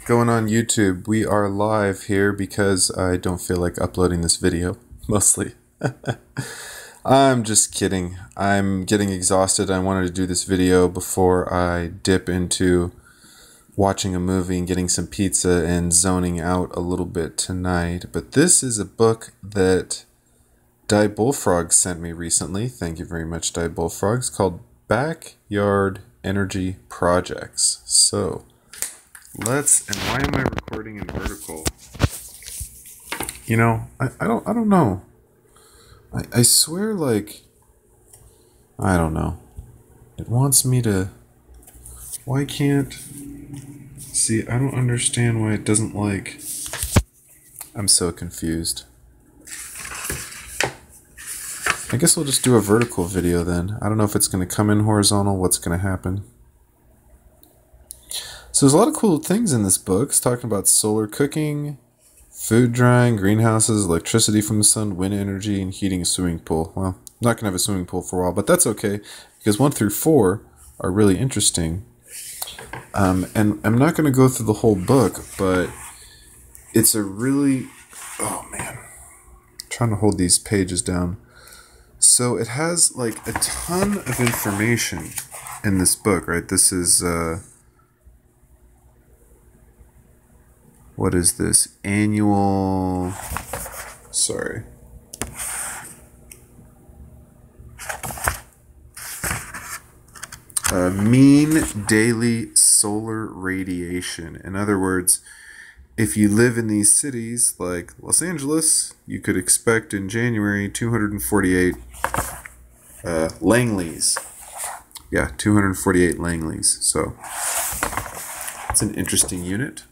going on YouTube? We are live here because I don't feel like uploading this video, mostly. I'm just kidding. I'm getting exhausted. I wanted to do this video before I dip into watching a movie and getting some pizza and zoning out a little bit tonight. But this is a book that Diebulfrog sent me recently. Thank you very much, Diebulfrog. It's called Backyard Energy Projects. So, and why am I recording in vertical? You know, I don't know. I swear, like, I don't know. It wants me to, why can't, see, I don't understand why it doesn't like, I'm so confused. I guess we'll just do a vertical video then. I don't know if it's going to come in horizontal, what's going to happen. So there's a lot of cool things in this book. It's talking about solar cooking, food drying, greenhouses, electricity from the sun, wind energy, and heating a swimming pool. Well, I'm not going to have a swimming pool for a while, but that's okay, because 1 through 4 are really interesting. And I'm not going to go through the whole book, but it's a really... Oh, man. I'm trying to hold these pages down. So it has, like, a ton of information in this book, right? This is... what is this? Annual... Sorry. Mean daily solar radiation. In other words, if you live in these cities like Los Angeles, you could expect in January 248 Langleys. Yeah, 248 Langleys. So it's an interesting unit.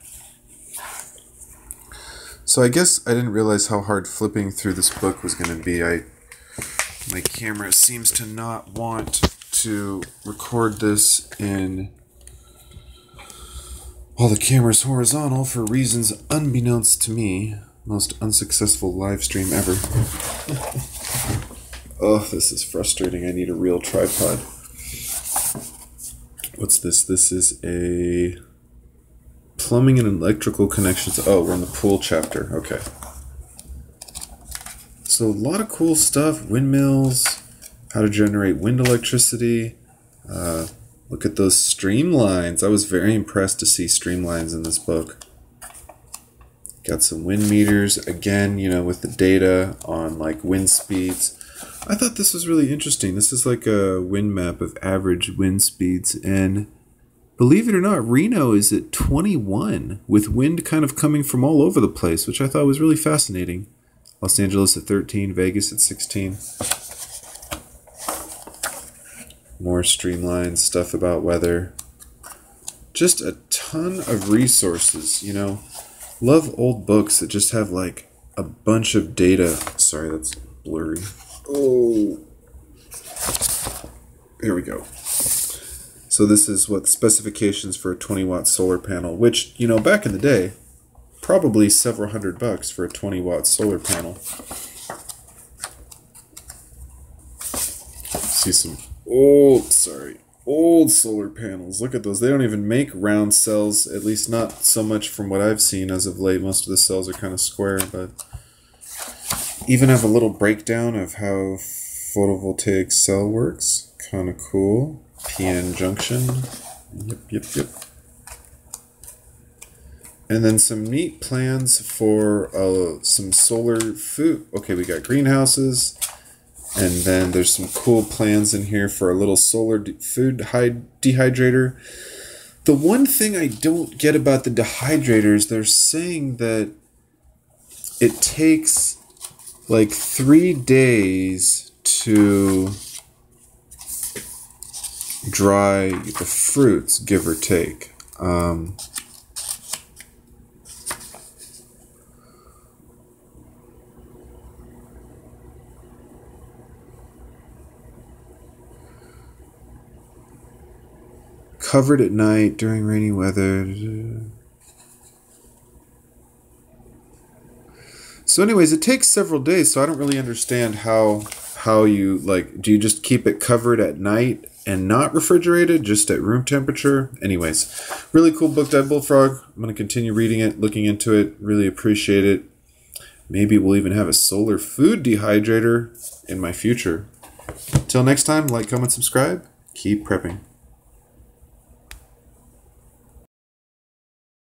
So I guess I didn't realize how hard flipping through this book was going to be. My camera seems to not want to record this in while the camera's horizontal for reasons unbeknownst to me. Most unsuccessful live stream ever. Oh, this is frustrating. I need a real tripod. What's this? This is a... Plumbing and electrical connections. Oh, we're in the pool chapter. Okay. So a lot of cool stuff. Windmills, how to generate wind electricity. Look at those streamlines. I was very impressed to see streamlines in this book. Got some wind meters. Again, you know, with the data on like wind speeds. I thought this was really interesting. This is like a wind map of average wind speeds, and believe it or not, Reno is at 21, with wind kind of coming from all over the place, which I thought was really fascinating. Los Angeles at 13, Vegas at 16. More streamlined stuff about weather. Just a ton of resources, you know. Love old books that just have like a bunch of data. Sorry, that's blurry. Oh. Here we go. So this is what specifications for a 20-watt solar panel, which, you know, back in the day, probably several $100 for a 20-watt solar panel. See some old solar panels. Look at those. They don't even make round cells, at least not so much from what I've seen as of late. Most of the cells are kind of square, but even have a little breakdown of how photovoltaic cell works. Kind of cool. PN junction. Yep. And then some neat plans for some solar food. Okay, we got greenhouses. And then there's some cool plans in here for a little solar food dehydrator. The one thing I don't get about the dehydrators, they're saying that it takes like 3 days to dry the fruits, give or take. Covered at night during rainy weather. So anyways, it takes several days, so I don't really understand how you, like, do you just keep it covered at night and not refrigerated, just at room temperature. Anyways, really cool book, Diebulfrog. I'm going to continue reading it, looking into it. Really appreciate it. Maybe we'll even have a solar food dehydrator in my future. Till next time, like, comment, subscribe. Keep prepping.